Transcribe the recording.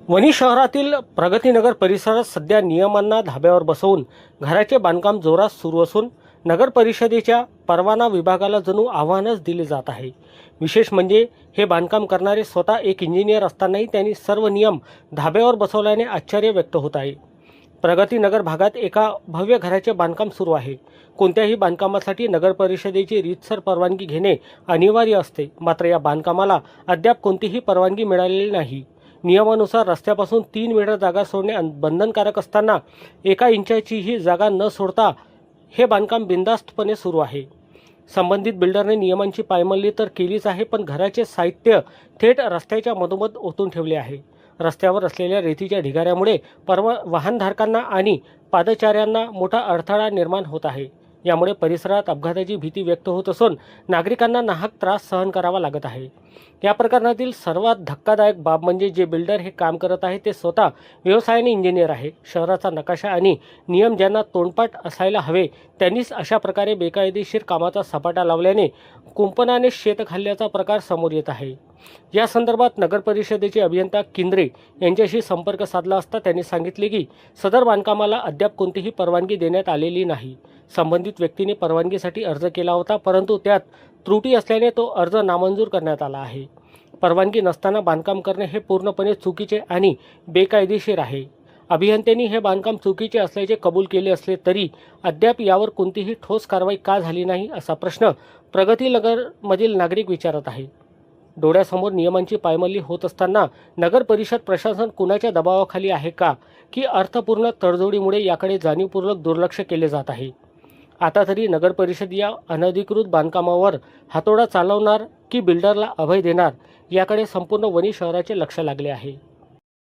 वणी शहरातील प्रगतीनगर परिसरात सध्या नियमांना धाब्यावर बसवून घराचे बांधकाम जोरात सुरू असून नगर परिषदेच्या परवाना विभागाला जणू आव्हानच दिले जात आहे। विशेष म्हणजे हे बांधकाम करणारे स्वतः एक इंजिनियर असतानाही त्यांनी सर्व नियम धाब्यावर बसवल्याने आश्चर्य व्यक्त होत आहे। प्रगतीनगर भागात एका भव्य घराचे बांधकाम सुरू आहे। कोणत्याही बांधकामासाठी नगर परिषदेची रीतसर परवानगी घेणे अनिवार्य असते, मात्र या बांधकामाला अद्याप कोणतीही परवानगी मिळालेली नाही। नियमानुसार रस्त्यापासून 3 मीटर जागा सोडणे बंधनकारक असताना 1 इंचाचीही जागा न सोडता हे बांधकाम बिनधास्तपणे सुरू आहे। संबंधित बिल्डरने नियमांची पायमल्ली तर केलीच आहे, पण घराचे साहित्य थेट रस्त्याच्या मधोमध ओतून ठेवले आहे। रस्त्यावर असलेल्या रेतीच्या ढिगाऱ्यामुळे वाहनधारकांना आणि पादचाऱ्यांना मोठा अडथळा निर्माण होत आहे। यामुळे परिसरात अपघाताची भीती व्यक्त होत असून नागरिकांना नाहक त्रास सहन करावा लागत आहे। या प्रकरणातील सर्वात धक्कादायक बाब म्हणजे जे बिल्डर हे काम करत आहे ते स्वतः व्यवसायाने इंजिनियर आहे। शहराचा नकाशा आणि नियम ज्यांना तोंडपाठ असायला हवे त्यांनीच अशा प्रकारे बेकायदेशीर कामाचा सपाटा लावल्याने कुंपणाने शेत खाल्ल्याचा प्रकार समोर येत आहे। या संदर्भात नगर परिषदेचे अभियंता किंद्रे यांच्याशी संपर्क साधला असता त्यांनी सांगितले की सदर बांधकामाला अद्याप कोणतीही परवानगी देण्यात आलेली नाही। संबंधित व्यक्तीने परवानगीसाठी अर्ज केला होता, परंतु त्यात त्रुटी असल्याने तो अर्ज नामंजूर करण्यात आला आहे। परवानगी नसताना बांधकाम करणे हे पूर्णपणे चुकीचे आणि बेकायदेशीर आहे। अभियंत्यांनी हे बांधकाम चुकीचे असल्याचे कबूल केले असले तरी अद्याप यावर कोणतीही ठोस कारवाई का झाली नाही असा प्रश्न प्रगतीनगरमधील नागरिक विचारत आहे। डोळ्यासमोर नियमांची पायमल्ली होत असताना नगर परिषद प्रशासन कुणाच्या दबावाखाली आहे का, की अर्थपूर्ण तडजोडीमुळे याकडे जाणीवपूर्वक दुर्लक्ष केले जात आहे? आता तरी नगर परिषद या अनधिकृत बांधकामावर हातोडा चालवणार की बिल्डरला अभय देणार याकडे संपूर्ण वणी शहराचे लक्ष लागले आहे।